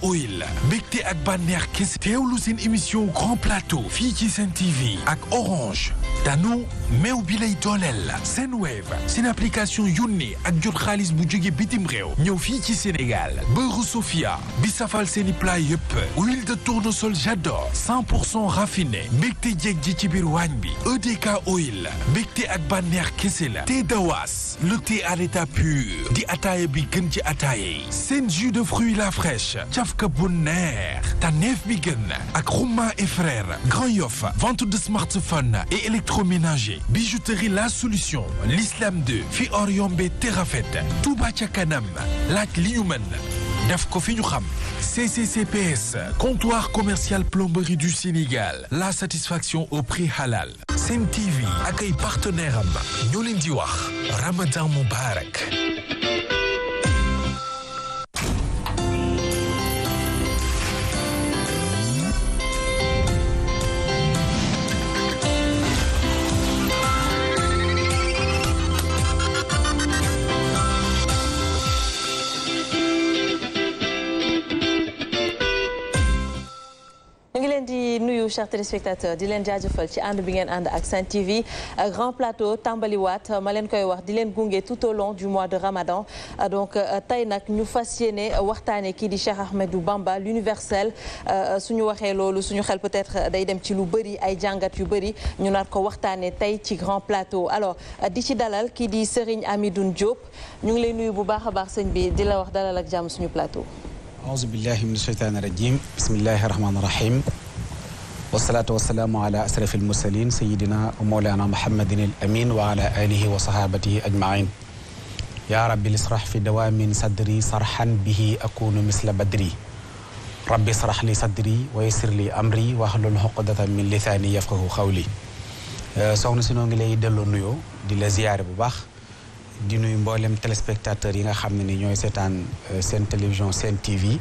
Oil mbégte ak bànneex kese teewlu seen émission Grand Plateau fii ci Sen TV ak Orange danu meew bi lay dooleel Senwave seen application yónnee ak jot xaalis bu jóge bitim réew ñëw fii ci Sénégal beurre Sofia bi safal seeni plat yëpp huile de tournesol j'adore 100% raffiné mbégte jeeg ji ci biir waañ bi EDK Oil mbégte ak bànneex kese la thé Dawas le thé à l'état pur di ataaya bi gën ci ataaya yi seen jus de fruits la fraîche cafka bu neex tànneef bi gën ak Rouma et frères Grand Yoff vente de smartphone et électroménager bijouterie la solution l'Islam 2 fi or yombe terafet Touba ca kanam laaj li ñu mën def ko fi ñu xam CCCPS comptoir commercial plomberie du Sénégal la satisfaction au prix halal Sen TV ak ay partenaire am ñoo leen di wax Ramadan Moubarak. chers téléspectateurs di leen jaajëfal ci ànd bi ngeen ànd ak Sen TV Grand Plateau tàmbaliwaat ma leen koy wax di leen gunge tout au long du mois de Ramadan donc tey nag ñu fas yéene waxtaane kii di Cheikh Ahmadou Bamba l'universel suñu waxee loolu suñu xel peut-être day dem ci lu bëri ay jàngat yu bëri ñu nar ko waxtaane tey ci Grand Plateau alors di ci dalal kii di Serigne Amidoune Diop ñu ngi lay nuyu bu baax a baax sëñ bi di la wax dalal ak jàmm suñu plateau. aouzu billahi min ashaytani rajim bismillahi rahmani rahim wasalaatu wasalaamu ala asrafi almursalin sayidina wa mawlana muhammadin al amin wa ala alihi wa sahabatihi ajmain ya rabbi lisrah fi dawamin sadri sarhan bihi akunu misla badri rabbi israh li sadri wa yassir li amri wahlul uqdatan min lisani yafqahu qawli soxna si noo ngi lay delloo nuyoo di la ziyaare bu baax di nuyu mboolem téléspectateurs yi nga xam ne ni ñooy seetaan seen télévision Sen TV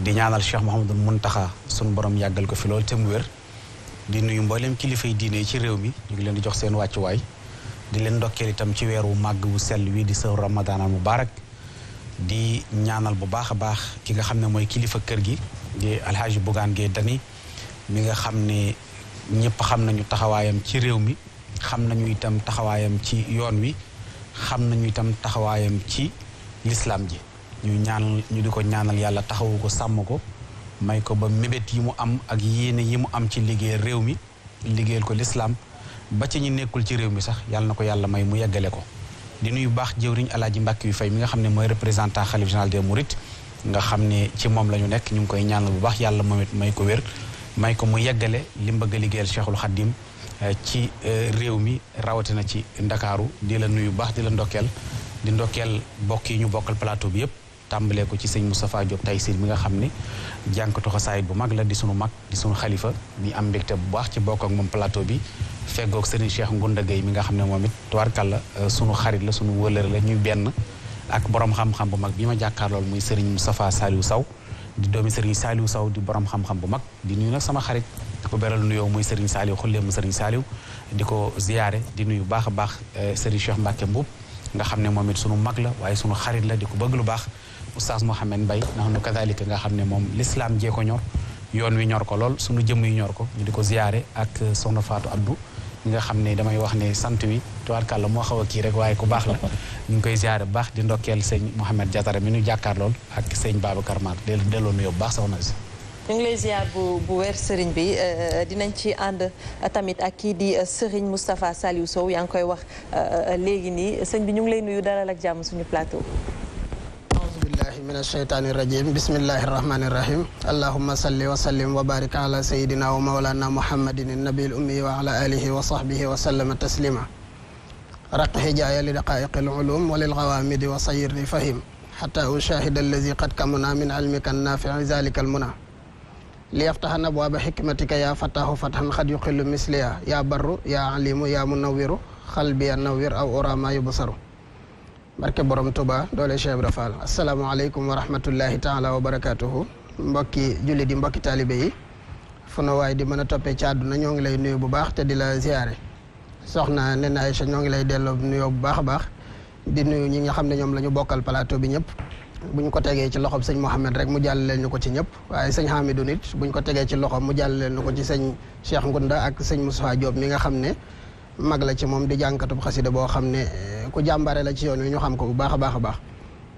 di ñaanal Cheikh Mouhamadou Mountakha sunu borom yàggal ko fi loolu te mu wér di nuyu mboolem kilifay diine ci réew mi ñu ngi leen di jox seen wàccuwaay di leen ndokkeel itam ci weeru màgg bu sell wi di sëw Ramadan al Mubarak di ñaanal bu baax a baax ki nga xam ne mooy kilifa kër gi di Alhaji Bougane Gueye Dany mi nga xam ne ñëpp xam nañu taxawaayam ci réew mi xam nañu itam taxawaayam ci yoon wi xam nañu itam taxawaayam ci lislaam ji ñu di ko ñaanal yàlla taxawu ko sàmm ko may ko ba mébét yi mu am ak yéene yi mu am ci liggéey réew mi liggéeyal ko lislaam ba ci ñi nekkul ci réew mi sax yàlla na ko yàlla may mu yeggale ko di nuyu baax jëwriñ Alaaji Mbàkke yu fay mi nga xam ne mooy représentant xalif général des mourides nga xam ne ci moom la ñu nekk ñu ngi koy ñaanal bu baax yàlla moom it may ko wér may ko mu yeggale li mu bëgg a liggéeyal Cheikhul Khadim ci réew mi rawatina ci Ndakaaru di la nuyu baax di la ndokkeel di ndokkeel bokk yi ñu bokkal plateau bi yëpp tàmbalee ko ci sëñ Moustapha Diop Taysir mi nga xam ne jànkatu xasaayit bu mag la di sunu mag di sunu xalifa di am mbégte bu baax ci bokk ak moom plateau bi feggoog sëriñ Cheikh Ngunda Gueye mi nga xam ne moom it tubaarkàlla sunu xarit la sunu wëlëre la ñuy benn ak borom xam-xam bu mag bi ma jàkkaar lool muy sëriñ Moustapha Saliou Sow di doomi sëriñ Saliou Sow di borom xam-xam bu mag di nuyu nag sama xarit di ko beral nuyoo muy sëriñ Saliou xullee mu sëriñ Saliou di ko ziyaare di nuyu baax a baax sëriñ Cheikh Mbacke Mbuub nga xam ne moom it sunu mag la waaye sunu xarit la di ko bëgg lu baax oustaz Mohamed Mbaye ndax nu kadalika nga xam ne moom l'islam jee ko ñor yoon wi ñor ko lool sunu jëmm yi ñor ko ñu di ko ziyaare ak soxna Fatou Abdou ñi nga xam ne damay wax ne sant wi tubaarkàlla moo xaw a kii rek waaye ku baax la ñu ngi koy ziyaare bu baax di ndokkeel sëñ Mohamed Diatara mi ñu jàkkaar lool ak sëñ Babacar Mar delloo nuyoo bu baax soxna si ñu ngi lay ziar bu wér sëriñ bi dinañ ci ànd tamit ak kii di sëriñ Moustapha Saliou Sow yaa ngi koy wax léegi nii sëñ bi ñu ngi lay nuyu dalal ak jàmm suñu plateau. aouzu billahi min ashaytani rajim bismillahi rahmani rahim allahumma salli wa sallim wa barik ala sayidina wa mawlana muhammadin nabil ummi wa ala alihi wa sahbihi wa sallama taslima raq hijaaya li daqaiqi al ulum wa lil gawamidi wa sayirni fahim hatta ushahida allazi qad kamuna min ilmika nafi'i zalika al muna li yaftaxan abwaaba xikmatika yaa fataahu fatxan xad yuqillu misliya yaa barru yaa alimu yaa munawiru xalbiya nawir aw orama yu basaru barke borom Tuba doole Cheikh Ibra Fall asalaamaaleykum wa rahmatullahi taala wa barakatuhu mbokki julli di mbokki taalibe yi fu na waay di mën a toppee ci àdduna ñoo ngi lay nuyu bu baax te di la ziyaare soxna Nene Aïcha ñoo ngi lay delloo nuyoo bu baax a baax di nuyu ñi nga xam ne ñoom la ñu bokkal plateau bi ñëpp buñ ko tegee ci loxoom sëñ Mouhamed rek mu jàllaleel ñu ko ci ñëpp waaye sëñ Hamidou nit buñ ko tegee ci loxoom mu jàllaleel ñu ko ci sëñ Cheikh Ngunda ak sëñ Moustapha Diop mi nga xam ne mag la ci moom di jànkatub xasida boo xam ne ku jàmbare la ci yoon wi ñu xam ko bu baax a baax a baax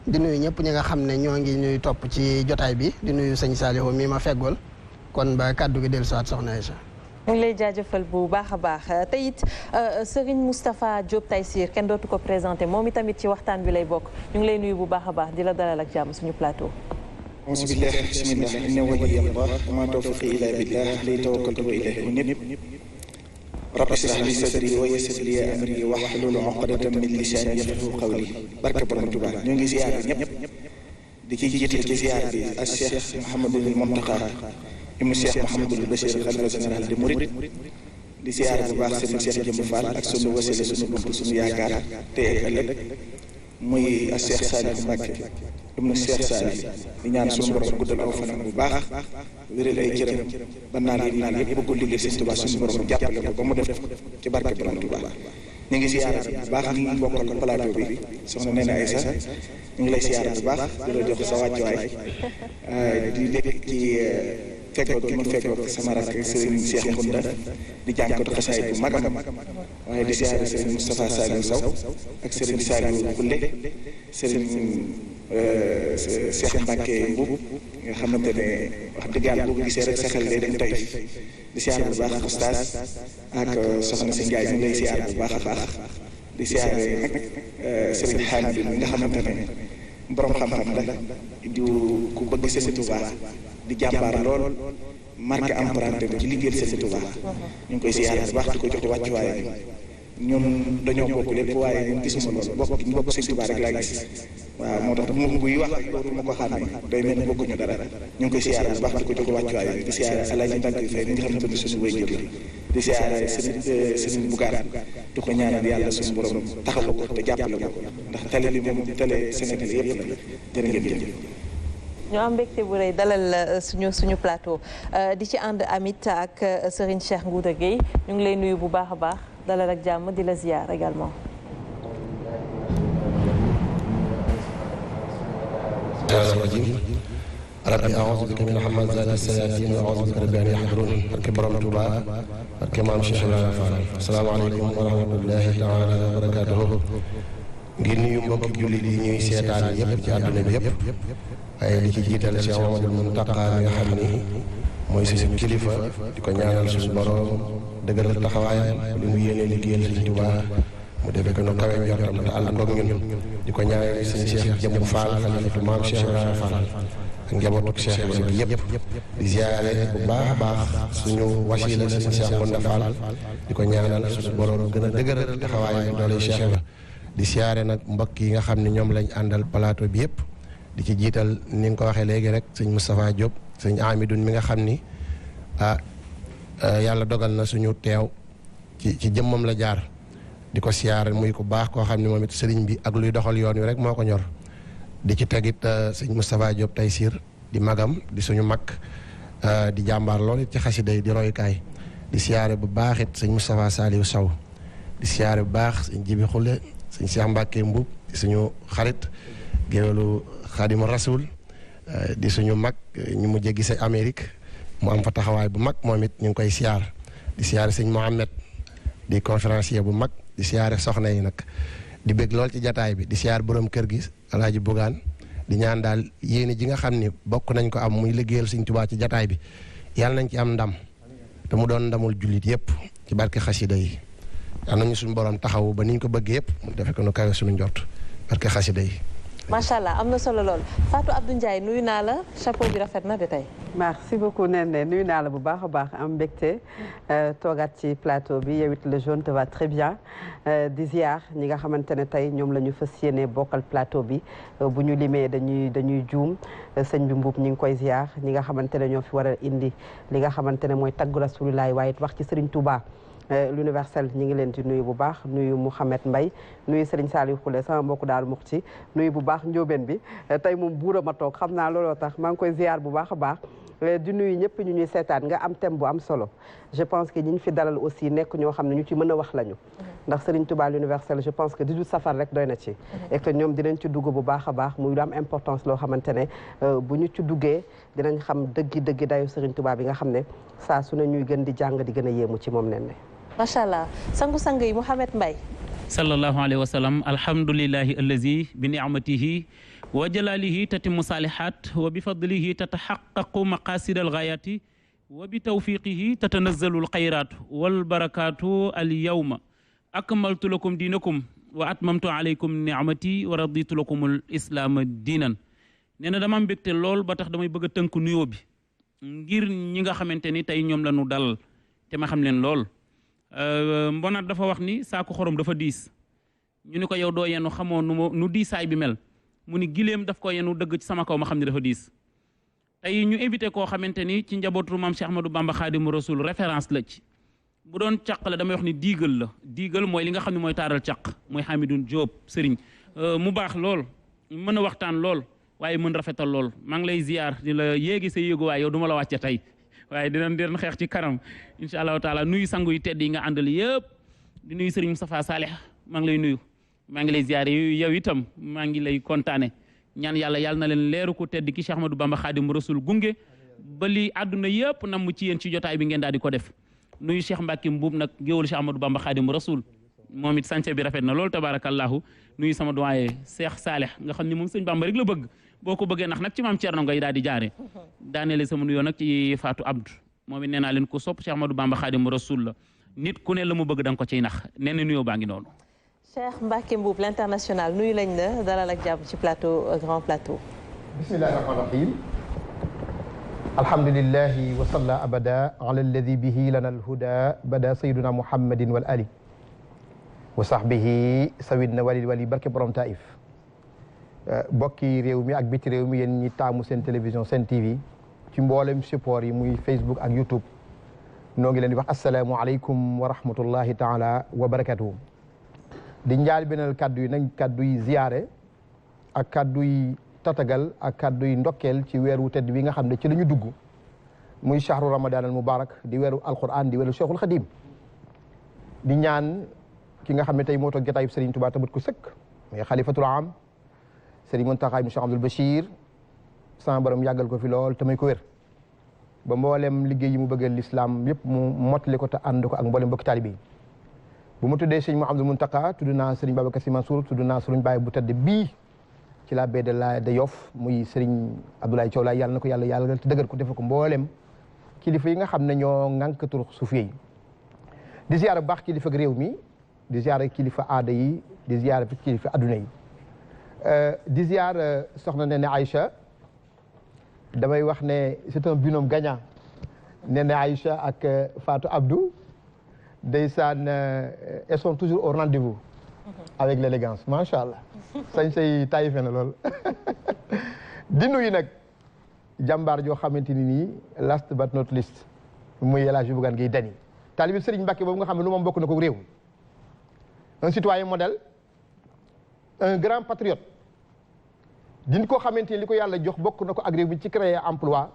di nuyu ñëpp ñi nga xam ne ñoo ngi ñuy topp ci jotaay bi di nuyu sëñ Saliou mii ma feggool kon ba kàddu gi dellusiwaat soxna Aïcha. ñu ngi lay jaajëfal bu baax a baax te it Serigne Moustapha Diop Taysir kenn dootu ko présenté moom itamit ci waxtaan bi lay bokk ñu ngi lay nuyu bu baax a baax di la dalal ak jàmm suñu plateau. auzu billahi bismillah inna waliyallah wa ma tawfiqi illa billah alayhi tawakkaltu wa ilayhi unib rabbi ishrah li sadri wa yassir li amri wahlul uqdatan min lisani yafqahu qawli barke borom Tuubaa ñoo ngi ziar ñëpp di ci jiital ci ziar bi ak Cheikh Mouhamadul Mountakha ibnu Cheikh Mouhamadul Bachir xalifa général de Mouride di ziar bu baax Serigne Cheikh Jëmb Fall ak sunu wasila sunu bunt sunu yaakaar te ëllëg muy ak Cheikh Salif Mbacké ibnu Cheikh Salif di ñaan sunu borom guddal aw fanam bu baax wéral ay cëram ba naan yëpp bëggul liggéey Sëriñ Tuubaa suñu borom jàppale ko ba mu def ci barke borom Tuubaa ñu ngi ziar bu baax ñu bokkal plateau bi soxna Néné Aïssa ñu ngi lay ziar bu baax di la jox sa wàccuwaay di dégg ci fekkoon gi ma fekkoon sama rakk Serigne Cheikh Ngunda di jànkatu xasaay bu mag a mag waaye di ziar Serigne Moustapha Saliou Sow ak Serigne Saliou Koundé Serigne Cheikh Mbacké Mboub nga xamante ne wax dëgg yàlla boo ko gisee rek sa xel day dem tey di ziar bu baax oustaz ak soxna si Ndiaye ñu ngi lay ziar bu baax a baax di ziar nag Serigne Hamidou mi nga xamante ne borom xam-xam la di ku bëgg Serigne Touba di jàmbaar lool marqué empreinte ci liggéeyal Serigne Touba ñu ngi koy ziar bu baax di ko jox wàccuwaay ñun dañoo bokk lépp waaye ñun gisuma loolu bokk Serigne Touba rek laa gis waaw moo tax moom buy wax loolu ma ko xàmmee day mel ni bokkuñu dara ñu ngi koy ziar bu baax di ko jox wàccuwaay di ziar Alaaji Mbàkke Fay mi nga xam ne suñu way jël di ziar Serigne Bougane di ko ñaanal yàlla suñu borom taxawu ko te jàppale ko ndax télé bi moom télé Sénégal yëpp la jërë ngeen jëf. ñu am mbégte bu rëy dalal suñu plateau di ci ànd amit ak Serigne Cheikh Ngouda Gueye ñu ngi lay nuyu bu baax a baax dalal ak jàmm di la ziar également. rabbi a'uuzu bika min hamazaati sayaatiin wa a'uuzu bika rabbi an yahduruun barke borom Tuubaa barke maam Cheikh Ibrahima Fall asalaamaaleykum wa rahmatullahi taala wa barakaatuhu ngir nuyu mbokki jullit yi ñuy seetaan yëpp ci àdduna bi yëpp waaye di ci jiital Cheikh Mamadou Mountakha mi nga xam ni mooy suñu kilifa di ko ñaanal suñu borom dëgëral taxawaayam li mu yéene liggéeyal Sëriñ Tuubaa mu defee ko nu kawe njortam te ànd koog ñun di ko ñaanal sëñ Cheikh Jëmb Fall xalifatu maam Cheikh Ibrahima Fall ak njabootu Cheikh Ibrahima yëpp di ziare bu baax a baax suñu wasila sëñ Cheikh Ngunda Fall di ko ñaanal suñu borom gën a dëgëral taxawaayam doole Cheikh la di ziare nag mbokk yi nga xam ne ñoom lañ àndal plateau bi yëpp di ci jiital ni nga ko waxee léegi rek sëñ Moustapha Diop sëñ Amidou mi nga xam ni yàlla dogal na suñu teew ci jëmmam la jaar di ko siyaar muy ku baax koo xam ne moom it sëriñ bi ak luy doxal yoon wi rek moo ko ñor di ci tegit sëñ Moustapha Diop Taysir di magam di suñu mag di jàmbaar lool ci xasida yi di royukaay di siyaare bu baax it sëñ Moustapha Saliou Sow di siyaare bu baax sëñ Jibi Xulle sëñ Cheikh Mbacké Mboub di suñu xarit géwélu Xaadimu Rasul di suñu mag ñu mujjee gise Amérique mu am fa taxawaay bu mag moom it ñu ngi koy siyaar di siyaare sëñ Mohamed di conférencier bu mag di siyaare soxna yi nag di bëgg lool ci jataay bi di siyaar borom kër gi Alaaji Bougane di ñaan daal yéene ji nga xam ni bokk nañ ko am muy liggéeyal Sëriñ Tuubaa ci jataay bi yàlla nañ ci am ndam te mu doon ndamul jullit yëpp ci barke xasida yi yàlla nañu suñu borom taxawu ba niñ ko bëgg yëpp mu defe ko nu kawe suñu njort barke xasida yi. macha allah am na solo lool Fatou Abdou Ndiaye nuyu naa la chapeau bi rafet na de tey. merci beaucoup Néné nuyu naa la bu baax a baax am mbégte toogaat ci plateau bi yow it le jaune te va très bien di ziar ñi nga xamante ne tey ñoom la ñu fas yéene bokkal plateau bi bu ñu limee dañuy juum sëñ bi Mbuub ñi ngi koy ziar ñi nga xamante ne ñoo fi war a indi li nga xamante ne mooy taggu Rasulilaay waaye it wax ci Serigne Touba. l'universel ñi ngi leen di nuyu bu baax nuyu Mouhamed Mbaye nuyu Serigne Saliou Khoule sama mbokku daal Muxti nuyu bu baax njóobeen bi tey moom buura ma toog xam naa looloo tax maa ngi koy ziar bu baax a baax di nuyu ñëpp ñu ñuy seetaan nga am thème bu am solo je pense que ñi ñu fi dalal aussi nekk ñoo xam ne ñu ci mën a wax lañu ndax Serigne Touba l'universel je pense que 18 safar rek doy na ci et que ñoom dinañ ci dugg bu baax a baax muy lu am importance loo xamante ne bu ñu ci duggee dinañ xam dëggi dayu Serigne Touba bi nga xam ne saa su ne ñuy gën di jàng di gën a yéemu ci moom nen ne macha allah sangu-sang yi Mouhamed Mbaye sallallahu alayhi wa sallam alhamdulillahi allazi bi ni'matihi wa jalalihi tatimu salihat wa bi fadlihi tatahaqqaqu maqasid alghayati wa bi tawfiqihi tatanazzalu alkhayrat wal barakatu al yawma akmaltu lakum dinakum wa atmamtu alaykum ni'mati wa raditu lakum al islam diinan nee na dama mbégte lool ba tax damay bëgg a tënk nuyoo bi ngir ñi nga xamante ni tey ñoom la ñu dalal te ma xam leen lool mbonaat dafa wax ni saako xorom dafa diis ñu ni ko yow doo yenu xamoo nu diisaay bi mel mu ni gileem daf ko yenu dëgg ci sama kaw ma xam ne dafa diis tey ñu invité koo xamante ni ci njabootu maam Cheikh Ahmadou Bamba Khadimu Rasul référence la ci bu doon caq la damay wax ni diigal la diigal mooy li nga xam ne mooy taaral caq mooy Hamidoune Diop sëriñ mu baax lool mën a waxtaan lool waaye mën rafetal lool maa ngi lay ziar di la yéegi sa yéegu waaye yow du ma la wàcce tey waaye dinañ xeex ci kanam incha allahu taala nuyu sangu yu tedd yi nga àndal yëpp di nuyu sëriñ Moustapha Salih maa ngi lay nuyu maa ngi lay ziar yow itam maa ngi lay kontaane ñaan yàlla na leen leeru ko tedd ki Cheikh Ahmadou Bamba Khadimu Rasul gunge ba li àdduna yëpp nam ci yéen ci jotaay bi ngeen daal di ko def nuyu Cheikh Mbacke Mbuub nag géwal Cheikh Ahmadou Bamba Khadimu Rasul moom it sànce bi rafet na loolu tabarakallahu nuyu sama doyen Cheikh Salih nga xam ni moom sëñ Bamba rek la bëgg boo ko bëggee nax nag ci maam Thierno ngay daal di jaare daaneele sama nuyoo nag ci Fatou Abdou moom it nee naa leen ko sopp Cheikh Ahmadou Bamba Khadimu Rasul la nit ku ne la mu bëgg da nga ko ciy nax nee na nuyoo baa ngi noonu Cheikh Mbacke Mbuub l'international nuyu lañ la dalal ak jàmm ci plateau grand plateau bismillahi rahmani rahim alhamdulillahi wa salla abada ala alladi bihi lana alhuda bada sayyiduna muhammadin wal ali wa sahbihi sawidna walil wali barke borom taif bokki réew mi ak biti réew mi yéen ñi taamu seen télévision Sen TV ci mboolem support yi muy Facebook ak YouTube noo ngi leen di wax asalaamu aleykum wa rahmatullahi taala wa barakatuhu di njaal benal kaddu yi nag kaddu yi ziyaare ak kaddu yi tatagal ak kaddu yi ndokkeel ci weeru tedd wi nga xam ne ci la ñu dugg muy shahru ramadan al mubarak di weeru alquran di weeru cheikhul xadim di ñaan ki nga xam ne tey moo toog jotaayub Serigne Touba tabat ko sëkk muy xalifatul am Serigne Mountakha Cheikh Abdoul Bachir sama borom yàggal ko fi lool te may ko wér ba mboolem liggéey yi mu bëggal l'islam yëpp mu mottali ko te ànd ko ak mboolem mbokki taalibe yi bu mu tuddee Serigne Mouhamadoul Mountakha tudd naa Serigne Babacar Sy Mansour tudd naa Serigne Baye bu tedd bii ci la baie de Yoff muy Serigne Abdoulaye Thiaw Laye yàlla na ko yàlla te dëggal ko defal ko mboolem kilifa yi nga xam ne ñoo ŋànk tur suuf yi di ziyaara bu baax kilifa ak réew mi di ziyaara kilifa aada yi di ziyaara kilifa adduna yi di ziyaara soxna Néné Aïcha damay wax ne c'est un binôme gagnant Néné Aïcha ak Fatou Abdou ndeysaan elles sont toujours au rendez-vous avec l'élégance macha allah sañ say tayife na lool di nuyu nag jàmbaar joo xamante ni nii last but not least muy El Hadji Bougane Gueye Dany taalibi Serigne Mbacke boobu nga xam ne lu moom bokk na ko réew un citoyen modèle un grand patriote din koo xamante ni li ko yàlla jox bokk na ko ak réew mi ci créer emploi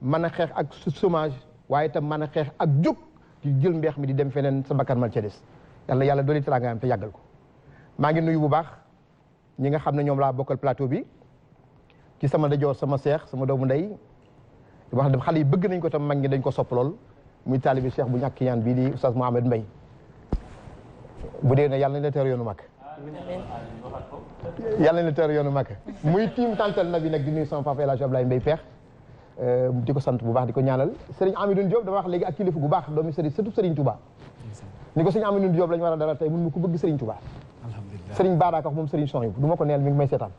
mën a xeex ak chômage waaye itam mën a xeex ak jóg di jël mbeex mi di dem feneen sa bakkan mal ca des yàlla dooli teraanga am te yàggal ko maa ngi nuyu bu baax ñi nga xam ne ñoom laa bokkal plateau bi ci sama ndajoor sama seex sama doomu ndey wax dëgg xale yi bëgg nañ ko tam mag ñi dañ ko sopp lool muy taalibi cheikh bu ñàkk yaan bii di oustaz Mohamed Mbaye bu dee ne yàlla nañ la teeru yoonu mag yàlla nañ la teeru yoonu mag muy tiim tantal na bi nag di nuyu sama papa El Hadji Abdoulaye Mbaye Peex di ko sant bu baax di ko ñaanal Serigne Amidoune Diop dama wax léegi ak kilifa gu baax doomi Serigne surtout Serigne Touba ni ko Serigne Amidoune Diop la ñu war a dalal tey mun mu ko bëgg Serigne Touba Serigne Baraka moom Serigne son yi du ma ko neel mi ngi may seetaan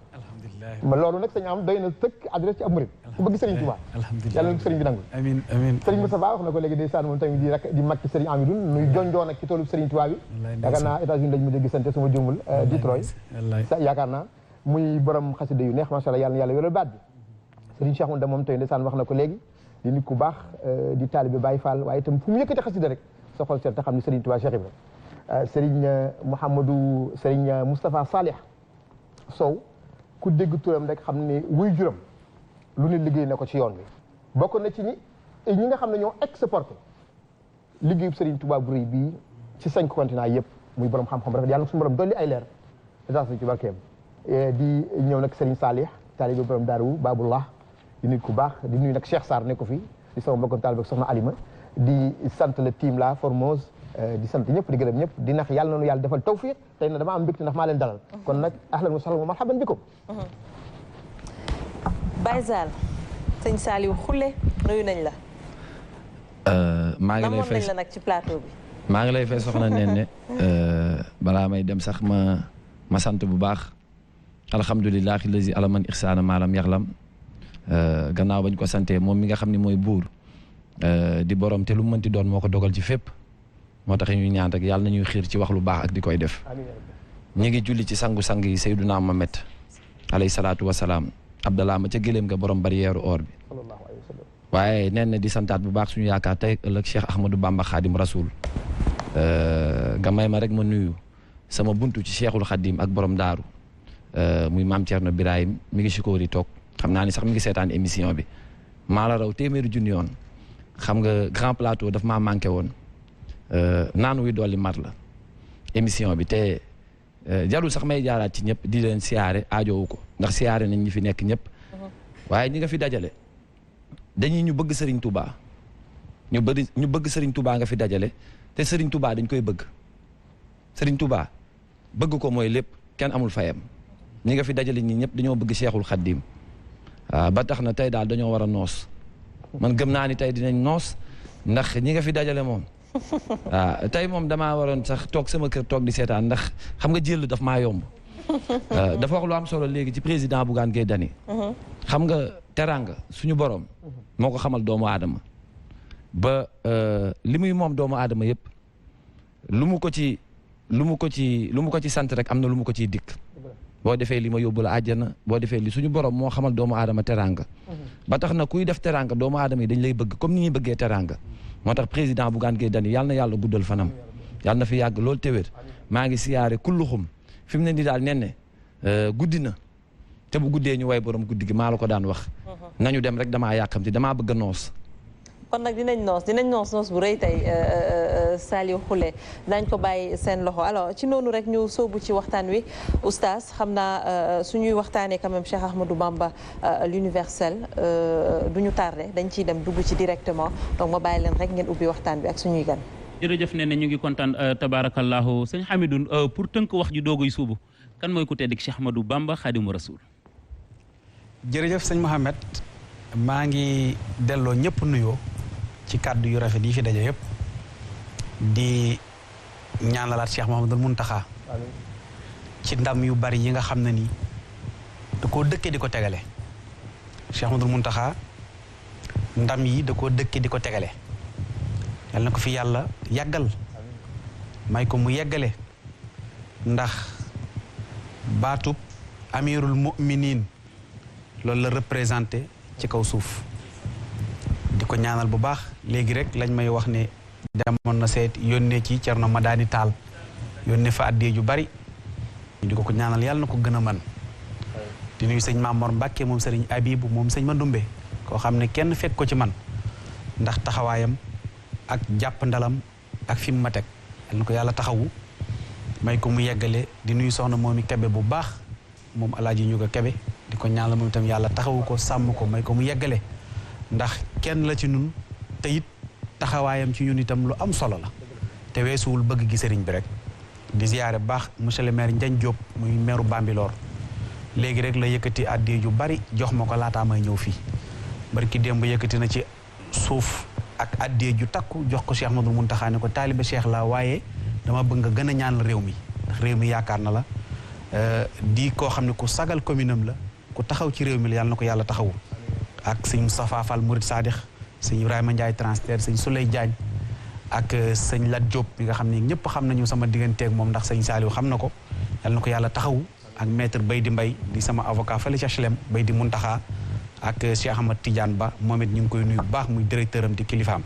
ma loolu nag sañ am doy na tëkk adresse ci ab murid ku bëgg Serigne Touba yàlla na ko Serigne bi nangul amiin amiin Serigne Moussa Ba wax na ko léegi ndeysaan moom tamit di mag ci Serigne Amidoune nuy jonjoon ak ci toolu Serigne Touba bi yaakaar naa États-Unis lañ mu dégg sante suma jëmul Detroit yaakaar naa muy borom xasida yu neex macha Allah yàlla na yàlla wéral baat bi Serigne Cheikh Mounda moom tamit ndeysaan wax na ko léegi di nit ku baax di taalibe Baye Fall waaye itam fu mu yëkkati xasida rek sa xol seet te xam ne Serigne Touba Cheikh Ibra Serigne Moustapha Salih Sow ku dégg turam rek xam ne wuy juram lu ne liggéey na ko ci yoon bi bokk na ci ñi nga xam ne ñoo exporté liggéeyu Serigne Touba bu rëy bii ci 5 continents yëpp muy borom xam-xam rafet yàlla na suñu borom dolli ay leer état ci barkeem di ñëw nag Serigne Salih taalibe borom Daaru Babullah di nit ku baax di nuyu nag Cheikh Sarr ne ko fi di sama mbokkoon taalibe soxna Alima di sant le team la Formose di sant ñëpp di gërëm ñëpp di nax yàlla noonu yàlla defal tawfiq tey na dama am mbégte ndax maa leen dalal kon nag ahlan wa sahlan wa marhaban bikum Baye Zal sëñ Saliou Khoule nuyu nañ la maa ngi lay fay nañ la nag ci plateau bi maa ngi lay fay soxna Nene balaa may dem sax ma sant bu baax alhamdulilahi lazi alaman ixsaana maalam yaxlam gannaaw bañ ko santee moom mi nga xam ne mooy buur di borom te lu mënti doon moo ko dogal ci fépp moo tax ñuy ñaan rek yàlla nañuy xiir ci wax lu baax ak di koy def ñi ngi julli ci sangu-sang yi Seydunaa Muhammad alayhi salaatu wasalaam Abdallah ma ca gëléem nga borom barrière or bi waaye nen na di santaat bu baax suñu yaakaar tey ëllëg Cheikh Ahmadou Bamba Khadim Rasoul nga may ma rek ma nuyu sama buntu ci Cheikhul Khadim ak borom daaru muy maam Thierno Birahim mi ngi sikóori toog xam naa ni sax mi ngi seetaan émission bi maa la raw téeméeri junni yoon xam nga grand plateau daf maa manqué woon naan wuy dolli mar la émission bi te jarul sax may jaaraat ci ñëpp di leen siyaare aajowu ko ndax siyaare nañ ñi fi nekk ñëpp waaye ñi nga fi dajale dañuy ñu bëgg Serigne Touba ñu bëgg Serigne Touba nga fi dajale te Serigne Touba dañ koy bëgg Serigne Touba bëgg ko mooy lépp kenn amul fayam ñi nga fi dajale ñi ñëpp dañoo bëgg Cheikhul Khadim waaw ba tax na tey daal dañoo war a noos man gëm naa ni tey dinañ noos ndax ñi nga fi dajale moom waaw tey moom damaa waroon sax toog sama kër toog di seetaan ndax xam nga jël daf maa yomb dafa wax lu am solo léegi ci président Bougane Gueye Dany xam nga teranga suñu borom moo ko xamal doomu aadama ba li muy moom doomu aadama yëpp lu mu ko ci sant rek am na lu mu ko ciy dikk boo defee li ma yóbbu la àjjana boo defee li suñu borom moo xamal doomu aadama teranga ba tax na kuy def teranga doomu aadama yi dañ lay bëgg comme ni ñuy bëggee teranga moo tax président Bougane Gueye Dany yàlla na yàlla guddal fanam yàlla na fi yàgg loolu te wér maa ngi siyaare kulluxum fi mu ne nii daal nen guddi na te bu guddee ñu way borom guddi gi maa la ko daan wax nañu dem rek damaa yàkkamti damaa bëgg a noos kon nag dinañ noos bu rëy tey Saliou Khoule dañ ko bàyyi seen loxo alors ci noonu rek ñu sóobu ci waxtaan wi oustaz xam naa suñuy waxtaanee quand même Cheikh Ahmadou Bamba l'universel du ñu tardé dañ ciy dem dugg ci directement donc ma bàyyi leen rek ngeen ubbi waxtaan bi ak suñuy gan jërëjëf ne ñu ngi kontaan tabarakallahu sëñ Hamidou pour tënk wax ji doogoy suubu kan mooy ku tedd ki Cheikh Ahmadou Bamba Khadimu Rasoul jërëjëf sëñ Mohamed maa ngi delloo ñëpp nuyoo ci kàddu yu rafet yi fi daje yëpp di ñaanalaat Cheikh Mouhamadoul Mountakha ci ndam yu bari yi nga xam ne nii da koo dëkkee di ko tegale Cheikh Mouhamadoul Mountakha ndam yi da koo dëkkee di ko tegale yal na ko fi yàlla yàggal may ko mu yeggale ndax baatub amirul mu'minin loolu la représenté ci kaw suuf di ko ñaanal bu baax léegi rek lañ may wax ne demoon na seet yónnee ci Cerno Madani Taal yónnee fa addee ju bari ñu di ko ñaanal yàlla na ko gën a mën di nuyu sëñ Mamor Mbàkke moom sëriñ Abibu moom sëñ Mandumbe koo xam ne kenn fekk ko ci man ndax taxawaayam ak jàpp ndalam ak fi mu ma teg yal na ko yàlla taxawu may ko mu yeggale di nuyu soxna moom i Kebe bu baax moom alaaji ñu ko Kebe di ko ñaanal moom itam yàlla taxawu ko sàmm ko may ko mu yeggale ndax kenn la ci ñun te it taxawaayam ci ñun itam lu am solo la te weesuwul bëgg gi sëriñ bi rek di ziyaare baax monsieur le maire Ndiagne Diop muy maire Bambilor léegi rek la yëkkati addiya ju bari jox ma ko laataa may ñëw fii barki démb yëkkati na ci suuf ak addiya ju takku jox ko Cheikh Ahmadou Mountakha ne ko taalibe Cheikh la waaye dama bëgg nga gën a ñaanal réew mi ndax réew mi yaakaar na la di koo xam ne ku sagal commune am la ku taxaw ci réew mi la yàlla na ko yàlla taxawu ak sëñ Moustapha Fall Mourid Sadikh sëñ Ibrahima Ndiaye transfert sëñ Souley Diagne ak sëñ Lat Diop mi nga xam ne ñëpp xam nañu sama digganteeg moom ndax sëñ Saliou xam na ko yàlla na ko yàlla taxawu ak maître Baydi Mbaye di sama avocat fële ci HLM Baydi Muntaxa ak Cheikh Ahmad Tidiane Ba moom it ñu ngi koy nuyu bu baax muy directeur am di kilifaam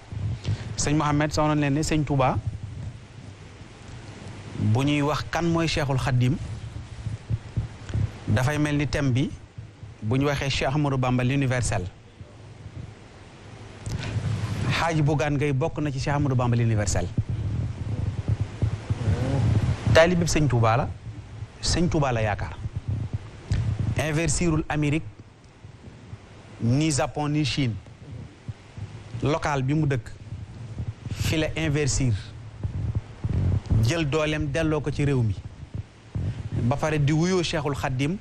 sëñ Mohamed soxna leen ne sëñ Touba bu ñuy wax kan mooy Cheikhul Khadim dafay mel ni thème bi bu ñu waxee Cheikh Ahmadou Bamba l'universel Hadji Bougane Gueye bokk na ci Cheikh Ahmadou Bamba l'universel taalibe bi sëñ Touba la sëñ Touba la yaakaar investirul Amérique ni Japon ni Chine local bi mu dëkk fi la investir jël dooleem delloo ko ci réew mi ba pare di wuyoo Cheikhul Khadim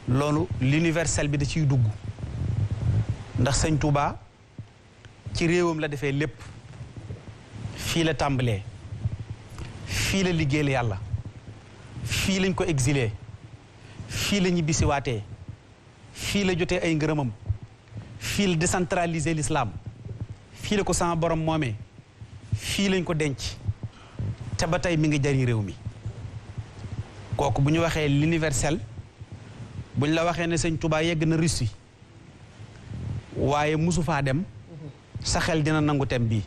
loolu l'universel bi da ciy dugg ndax sëñ Touba ci réewam la defee lépp fii la tàmbalee fii la liggéeyal yàlla fii lañ ko exilé fii la ñibbisiwaatee fii la jotee ay ngërëmam fii la décentraliser l'islam fii la ko sama borom moomee fii lañ ko denc te ba tey mi ngi jariñ réew mi kooku bu ñu waxee l'universel buñ la waxee ne sëñ Touba yegg na Russie waaye musu faa dem sa xel dina nangu tem bii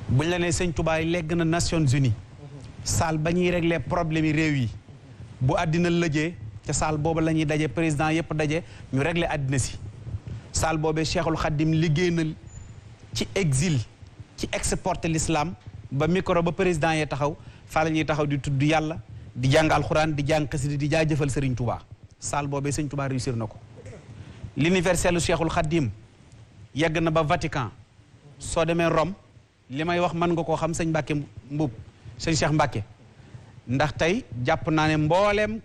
buñ la nee sëñ Touba legg na Nations Unies salle ba ñuy régler problème yi réew yi bu àddina lëjee ca salle boobu la ñuy daje président yëpp daje ñu régler àddina si salle boobee Cheikhul Khadim liggéey na ci exil ci exporter l'islam ba micro ba président yee taxaw fa la ñuy taxaw di tudd yàlla di jàng alxuraan di jàng xasida di jaajëfal Serigne Touba salle boobee sëñ Touba réussir na ko l'universel Cheikhul Khadim yegg na ba Vatican soo demee Rome li may wax mën nga koo xam sëñ Mbàkke Mbuub sëñ Cheikh Mbàkke ndax tey jàpp naa ne mbooleem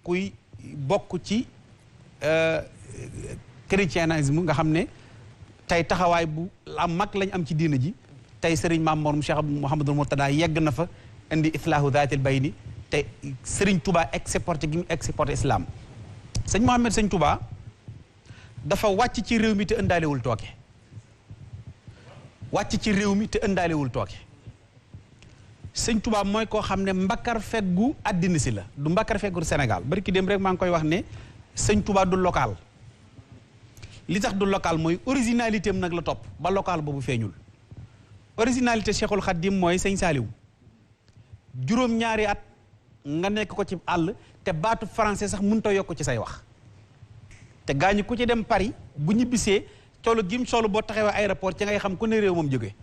kuy bokk ci chrétianisme nga xam ne tey taxawaay bu am mag lañ am ci diina ji tey Serigne Maam Mor Cheikh Mouhamadul Mourtada yegg na fa indi islaahu zaatil bayni te Serigne Touba exporté gi mu exporté islam sëñ Mohamed sëñ Touba dafa wàcc ci réew mi te ëndaalewul tooke wàcc ci réew mi te ëndaalewul tooke sëñ Touba mooy koo xam ne mbakkar feggu àddina si la du mbakkar feggu Sénégal bari ki dem rek maa ngi koy wax ne sëñ Touba du local li tax du local mooy originalité am nag la topp ba local boobu feeñul originalité Cheikhul Khadim mooy sëñ Saaliw juróom-ñaari at nga nekk ko ci àll te baatu français sax mënut a yokk ci say wax te gaañu ku ci dem Paris bu ñibbisee colo gim solo boo taxawee aéroport ci ngay xam ku ne réew moom jóge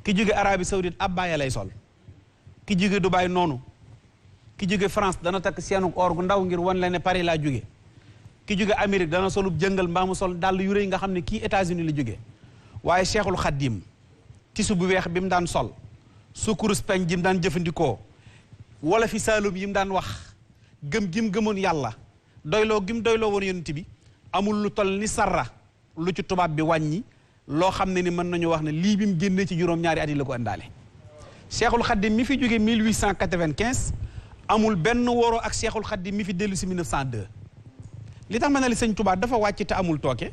ki jóge Arabie Saoudite abbaaya lay sol ki jóge Dubaï noonu ki jóge France dana takk seenu or gu ndaw ngir wan la ne Paris laa jóge ki jóge Amérique dana solub jëngal mbaa mu sol dàll yu rëy nga xam ne kii États-Unis la jóge waaye Cheikhul Khadim tisu bu weex bi mu daan sol sukkurus peñ ji mu daan jëfandikoo wala fi saalum yi mu daan wax gëm gi mu gëmoon yàlla doyloo gi mu doyloo woon yonent bi amul lu toll ni sarra lu ci tubaab bi wàññi loo xam ne ni mën nañu wax ne lii bi mu génnee ci juróom-ñaari at yi la ko indaale Cheikhul Khadim mi fi jóge 1895 amul benn woroo ak Cheikhul Khadim mi fi dellu si 1902 li tax ma ne la sëñ Touba dafa wàcc te amul tooke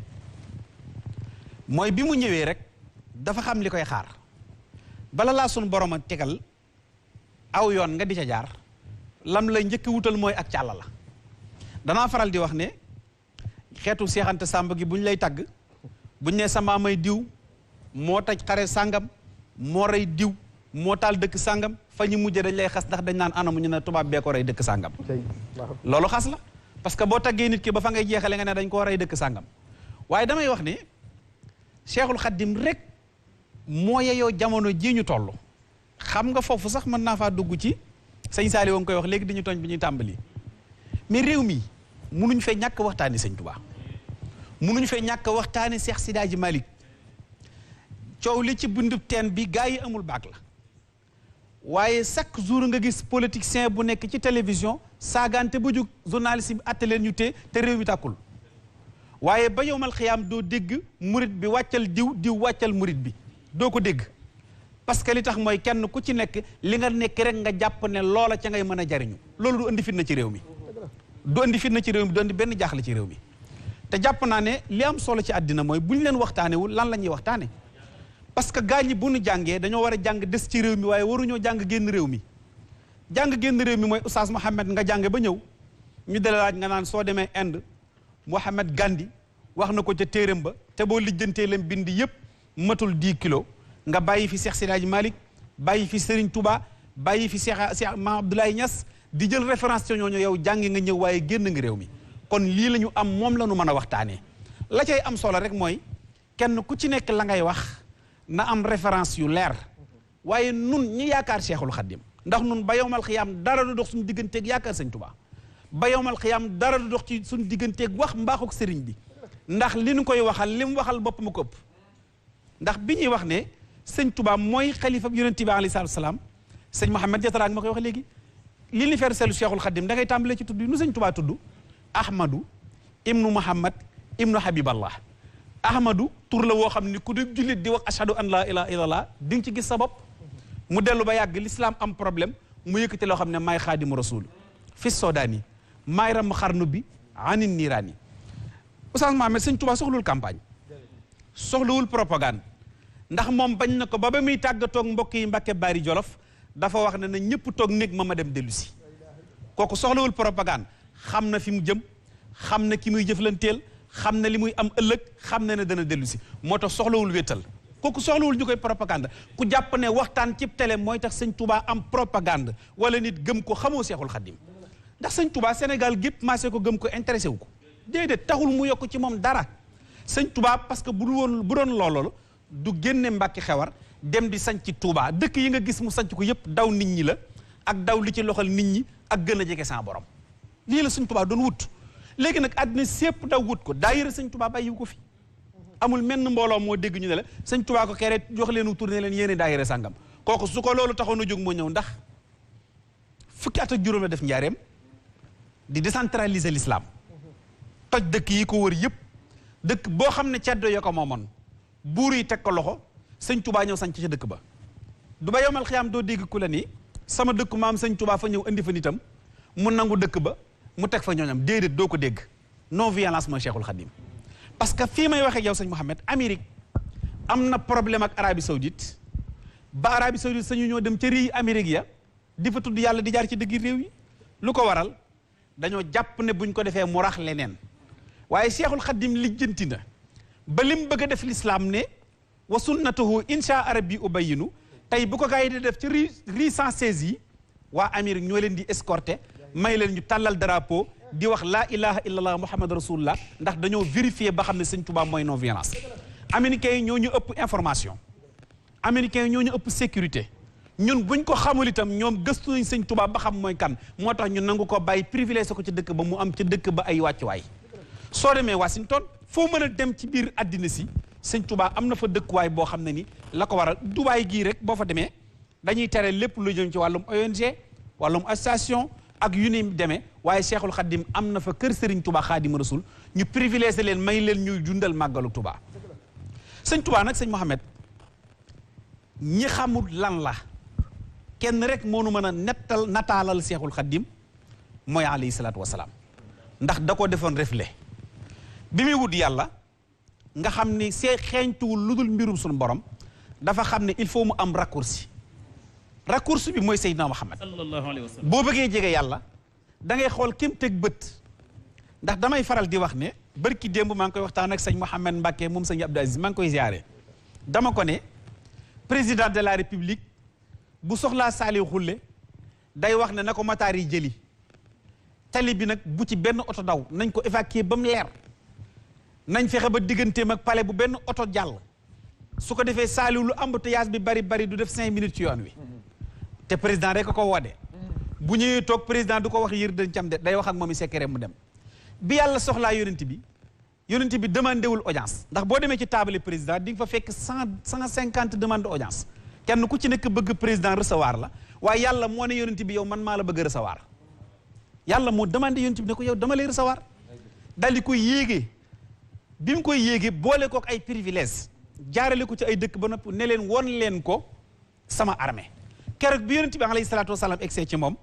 mooy bi mu ñëwee rek dafa xam li koy xaar bala laa sun borom a tegal aw yoon nga di ca jaar lam la njëkk wutal mooy ak càlla la danaa faral di wax ne xeetu seexante sàmb gi bu ñu lay tagg buñ ne sama may diw moo taj xare sàngam moo rey diw moo taal dëkk sàngam fa ñu mujjee dañ lay xas ndax dañ naan anamu ñu ne tubaab bee ko rey dëkk sàngam loolu xas la parce que boo taggee nit ki ba fa ngay jeexale nga ne dañ koo rey dëkk sàngam waaye damay wax ne Cheikhul Khadim rek moo yeyoo jamono ji ñu toll xam nga foofu sax mën naa faa dugg ci sëñ Saali wo nga koy wax léegi dañu tooñ bi ñuy tàmbali mais réew mi munuñ fee ñàkk waxtaani sëñ Touba munuñ fee ñàkk waxtaani Cheikh Sidaaji Malick coow li ci bundub teen bi gaa yi amul baag la waaye chaque jour nga gis politicien bu nekk ci télévision saagante bu jug journaliste bi atte leen ñu te réew mi tàkkul waaye ba yowmal xiyaam doo dégg murit bi wàccal diw wàccal murit bi doo ko dégg parce que li tax mooy kenn ku ci nekk li nga nekk rek nga jàpp ne loola ca ngay mën a jariñu loolu du indi fitna ci réew mi du indi fitna ci réew mi du indi benn jaaxle ci réew mi te jàpp naa ne li am solo ci àddina mooy bu ñu leen waxtaanewul lan la ñuy waxtaane parce que gaa ñi bu ñu jàngee dañoo war a jàng des ci réew mi waaye waruñoo jàng génn réew mi jàng génn réew mi mooy Oustaz Mohamed nga jànge ba ñëw ñu dala laaj nga naan soo demee Inde Mohamed Gandhi wax na ko ca téeram ba te boo lijjantee leen bind yëpp matul 10 kilos nga bàyyi fi Cheikh Sidaaji Malick bàyyi fi Serigne Touba bàyyi fi Cheikh Maam Abdoulaye Niass di jël référence ci ñooñu yow jàngi nga ñëw waaye génn nga réew mi kon lii la ñu am moom la ñu mën a waxtaanee la cay am solo rek mooy kenn ku ci nekk la ngay wax na am référence yu leer waaye nun ñi yaakaar Cheikhul Khadim ndax nun ba yowmal xiyaam dara du dox suñu digganteeg yaakaar sëñ Tuubaa ba yowmal xiyaam dara du dox ci suñu digganteeg wax mbaaxuk sëriñ bi ndax li ñu koy waxal li mu waxal bopp mu ko ëpp ndax bi ñuy wax ne sëñ Tuubaa mooy xalifa yonent bi alayhi salaatu salaam sëñ Mouhamed Diatara ma koy wax léegi l'universel Cheikhul Khadim da ngay tàmbalee ci tudd yi nu sëñ Tuubaa tudd Ahmadu ibnu Muhammad ibnu Habiballah Ahmadu tur la woo xam ni ku di jullit di wax ashhadu an laa ilaaha illallah di nga ci gis sa bopp mu dellu ba yàgg l'islam am problème mu yëkkati loo xam ne maay xaadimu rasul fi sodaani maay ram xarnu bi anin niiraani Oustaz Mohamed sëñ Tuubaa soxlawul campagne soxlawul propagande ndax moom bañ na ko ba muy tàggatoog mbokk yi Mbàkke Bari Jolof dafa wax ne na ñëpp toog néeg ma dem dellu si kooku soxlawul propagande xam na fi mu jëm xam na ki muy jëflanteel xam na li muy am ëllëg xam na ne dana dellu si moo tax soxlawul wéttal kooku soxlawul ñu koy propagande ku jàpp ne waxtaan ci télé mooy tax sëñ Touba am propagande wala nit gëm ko xamoo Seexul Xaddim ndax sëñ Touba Sénégal gépp maasee ko gëm ko intéressé wu ko déedéet taxul mu yokk ci moom dara sëñ Touba parce que bu doon loolu du génne Mbàkke Xewar dem di sanc Touba dëkk yi nga gis mu sanc ko yëpp daw nit ñi la ak daw li ci loxal nit ñi ak gën a jege sa borom lii la sëñ Touba doon wut léegi nag àddina sépp daw wut ko daayira sëñ Touba bàyyiwu ko fi amul menn mbooloo moo dégg ñu ne la sëñ Touba ko kere jox leen tourné leen yéene daayira sàngam kooku su ko loolu taxoon a jóg moo ñëw ndax fukki at ak juróom la def njaareem di décentraliser l'islam toj dëkk yi ko wër yëpp dëkk boo xam ne ceddo yo ko moomoon buur yi teg ko loxo sëñ Touba ñëw sanc ca dëkk ba du ba yowmal xiyaam doo dégg ku la ni sama dëkk maam sëñ Touba fa ñëw indi fa nitam mu nangu dëkk ba mu teg fa ñooñam déedéet doo ko dégg non violence mooy Cheikhul Khadim parce que fii may waxee yow sëñ Mouhamed Amérique am na problème ak Arabie Saoudite ba Arabie Saoudite sañu ñoo dem ca réew Amérique ya di fa tudd yàlla di jaar ci dëgg réew yi lu ko waral dañoo jàpp ne buñ ko defee mu rax leneen waaye Cheikhul Khadim lijjanti na ba lim bëgg a def l'islam ne wa sunnatuhu insha arabi ubayinu tey bu ko gars yi di def ci rue 116 yi waa Amérique ñoo leen di escorter may leen ñu tàllal drapeau di wax laa ilaha illallah muhammad rasulullah ndax dañoo vérifier ba xam ne sëñ Touba mooy non violence américains yi ñoo ñu ëpp information américains yi ñoo ñu ëpp sécurité ñun buñ ko xamul itam ñoom gëstu nañ sëñ Touba ba xam mooy kan moo tax ñu nangu ko bàyyi privilégié ko ci dëkk ba mu am ci dëkk ba ay wàccuwaay soo demee Washington foo mën a dem ci biir àddina si sëñ Touba am na fa dëkkuwaay boo xam ne ni la ko waral Dubaay gii rek boo fa demee dañuy tere lépp lu jëm ci wàllum ONG wàllum association ak yu ni demee waaye Cheikhul Khadim am na fa kër Serigne Touba Khadim Rasoul ñu privilégié leen may leen ñuy dundal màggalu Touba sëñ Touba nag sëñ Mohamed ñi xamul lan la kenn rek moo nu mën a nataalal Cheikhul Khadim mooy alayhi salaatu wasalaam ndax da ko defoon reflet bi muy wut yàlla nga xam ni see xeeñtuwul lu dul mbirum suñu borom dafa xam ne il faut mu am raccourci bi mooy Seydina Muhammad sallallahu alayhi wa sallam boo bëggee jege yàlla da ngay xool kim teg bët ndax damay faral di wax ne barki démb maa ngi koy waxtaan ak sëñ Mouhamed Mbacke moom sëñ Abdou Aziz maa ngi koy ziare dama ko ne président de la république bu soxlaa Saliou Khoule day wax ne na ko mataar yi jëli tali bi nag bu ci benn oto daw nañ ko évacuer ba mu leer nañ fexe ba digganteem ak palais bu benn oto jàll su ko defee Saliou lu embouteillage bi bari du def 5 minutes ci yoon wi te président rek ko woode bu ñëwee toog président du ko wax yër dañ cam de day wax ak moom i secret mu dem bi yàlla soxlaa yonent bi demandé wul audience ndax boo demee ci table président di nga fa fekk 150 demande audience kenn ku ci nekk bëgg président recevoir la waaye yàlla moo ne yonent bi yow man maa la bëgg recevoir yàlla moo demandé yonent bi ne ko yow dama lay recevoir daal di koy yéegee bi mu koy yéegee boole kook ay privilèges jaarale ko ci ay dëkk ba noppi ne leen won leen ko sama armée keroog bi yonent bi alayhi salaatu wasalaam egsee ci moom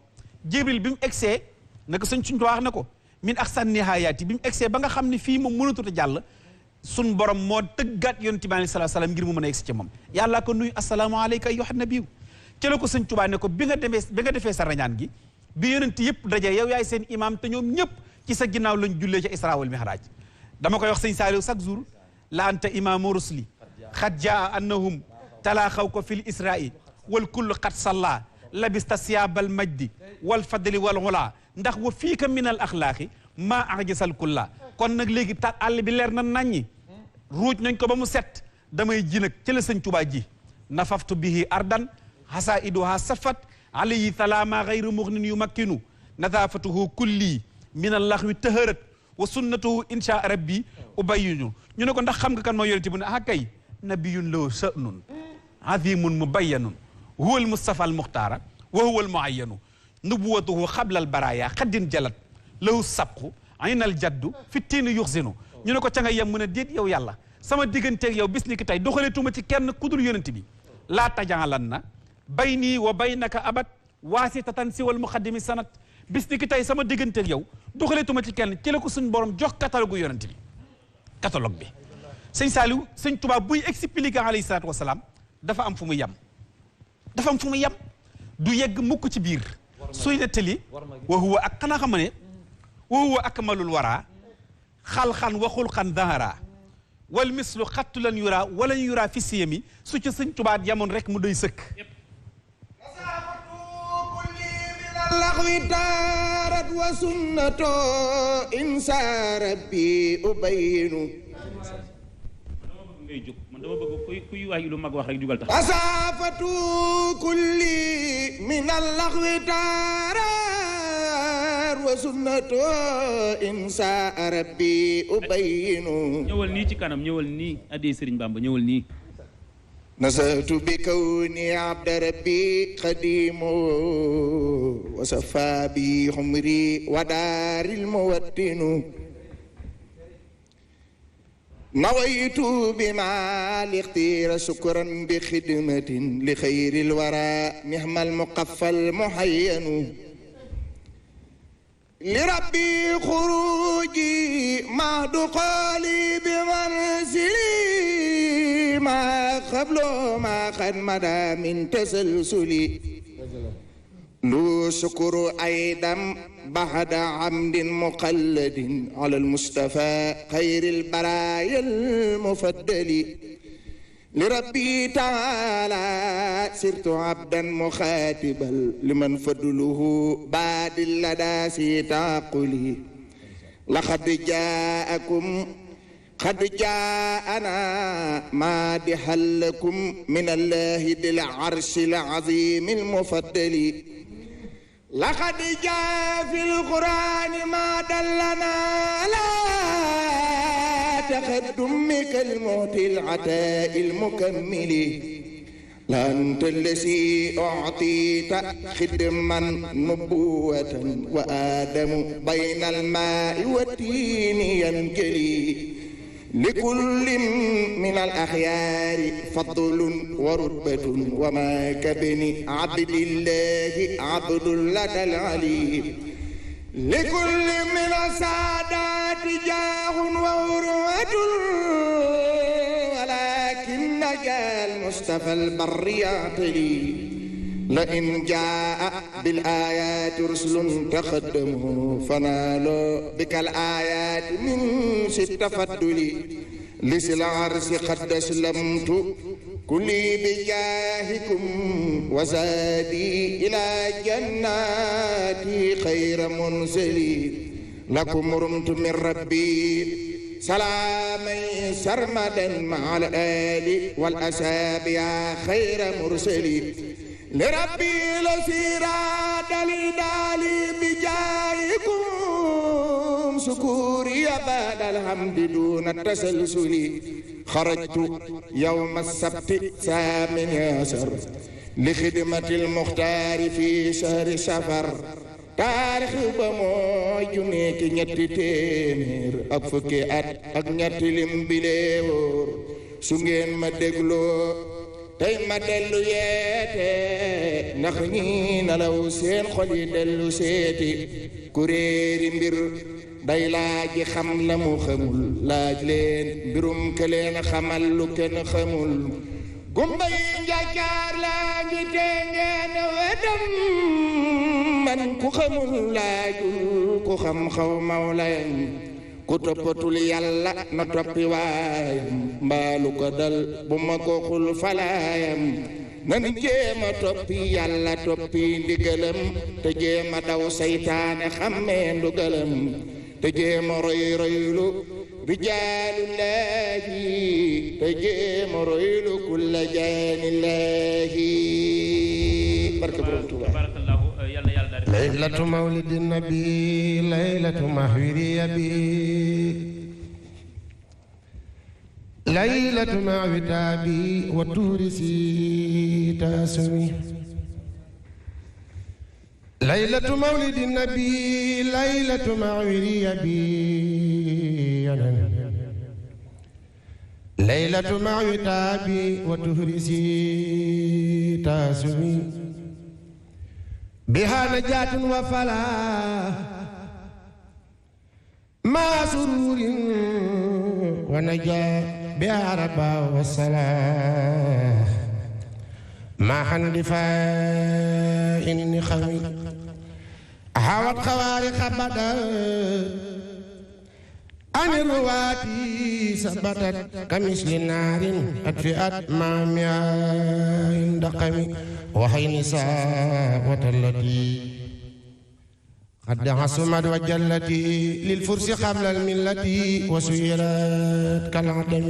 Jibril bi mu egsee naka suñ wax na ko min ahsan nihayaati bi mu egsee ba nga xam ne fii moom mënatut a jàll suñ borom moo tëggaat yonent bi alayhi salaatu wasalaam ngir mu mën a egsi ci moom yàlla ko nuyu assalaamu aleyka ayyuhan nabiyu ci la ko sëñ Tuubaa ne ko bi nga defee sa rañaan gi bi yonent yëpp daje yow yaay seen imam te ñoom ñëpp ci sa ginnaaw lañ jullee ca Isra wal Mi'raj dama koy wax sëñ Saliou chaque jour la anta imaamu rusli xad jaa annahum talaaxaw ko fil isra'i wal kullu xat salla labista siyaabal majdi wal fadli wal ula ndax wa fiika min al axlaaqi maa ajasal kulla kon nag léegi ta àll bi leer na naññi ruuj nañ ko ba mu set damay ji nag ci la sëñ Tuubaa ji nafaftu bihi ardan hasaiduha safat alayhi salaama gayru mugnin yumakkinu nadafatuhu kulli min allaxwi taharat wa sunnatuhu insha rabbi ubayinu ñu ne ko ndax xam nga kan moo yonent bu ne ah kay nabiyun lahu sha'nun azimun mubayyanun huwa al mustafa al muxtaara wa huwa al muayyanu nubuwatuhu xabla al baraya xaddin jalat lahu sabqu aynal jaddu fi tiini yuxsinu ñu ne ko ca nga yem mu ne déet yow yàlla sama digganteeg yow bis ni ki tey doxaleetuma ci kenn kudul yonent bi laa tajaalan na bayni wa baynaka abad waasitatan siwal muqaddimi sanat bis ni ki tey sama digganteeg yow doxaleetuma ci kenn ci la ko suñ borom jox catalogue yonent bi catalogue bi sëñ Saliou sëñ Tuubaa buy expliquer alayhi salaatu wasalaam dafa am fu mu yem dafa am fu mu yem du yegg mukk ci biir suy nettali wa huwa ak xanaa xam ne wa huwa akmalul wara xalxan wa xulxan dahara wal mislu xattu lan yura wala yura fi siyami su ci sëñ Tuubaa yamoon rek mu doy sëkk laxwi taarat wa sunnato insa rabbi ubayinu ngay jóg man dama bëgg kuy wax lu mag wax rek jugal tax asafatu kulli min allaxwi taarat wa sunnato insa rabbi ubayinu ñëwal nii ci kanam ñëwal nii addee Sëriñ Bamba ñëwal nii nasatu bi kawni abda rabbi xadimu wa safa bi xumri wa daaril muwattinu nawaytu bima lixtira sukran bi xidmatin li xayril wara nihmal muqaffal muhayyanu li rabbi xuruji mahdu qali bi manzili ma qablu ma qad mada min tasalsuli lu shukru aydam bahda amdin muqalladin ala almustafa xayril barayal mufaddali li rabbi taala sirtu abdan muxaatibal liman fadluhu baadil ladaasi taquli laqad jaakum qad jaana maadihan lakum min allahi dil arshil azimil mufaddali laqad jaa fil qur'ani ma dallana ala تقدمك المعطي العطاء المكمل لأنت الذي أعطيت خدما نبوة وآدم بين الماء والتين ينجلي لكل من الأخيار فضل ورتبة وما كابن عبد الله عبد لدى العلي لكل من السادات جاه وعروة ولكن جاء المصطفى البر يعتلي لئن جاء بالآيات رسل تقدموا فنالوا بك الآيات من ست فضل لسل العرش قد أسلمت كلي بجاهكم وزادي إلى جناتي خير منزلي لكم رمت من ربي سلامي سرمدا مع الآل والأساب يا خير مرسلي لربي لسيراد لدالي بجاهكم شكوري بعد الحمد دون التسلسل خرجت يوم السبت 18 لخدمة المختار في شهر سفر taarix ba mooy junni ki ñetti téeméer ak fukki at ak ñetti lim bi lee wóor su ngeen ma dégloo tey ma dellu yeete ndax ñi nelaw seen xol yi dellu seeti kuréeri mbir day laaji xam la mu xamul laaj leen mbirum ke leen xamal lu kenn xamul gumba yi njàccaar laa ngi tee ngeen wedam man ku xamul laajul ku xam xaw mawlayam ku toppatul yàlla na toppi waayam mbaalu ko dal bu ma ko xul falaayam nan jéema toppi yàlla toppi ndigalam te jéema daw saytaane xammee ndugalam te jéema roy roylu rijaalullaahi te jéema roylu kulla jaanillaahi barke borom Tuubaa laylatu mawlidi nabi laylatu mahwiri abi laylatu mawitabi wa turisi tasumi laylatu mawlidi nabi laylatu mahwiri abi laylatu mawitabi wa turisi tasumi biha najatun wa falah ma sururin wa najat biha rabba wa salah ma handifa inni khami hawat khawari khabada an ruwati sabatat kamisli narin atfiat ma mi'in daqami وحين ساوة التي قد عصمت وجلتي للفرس قبل الملة وسيرت كالعدم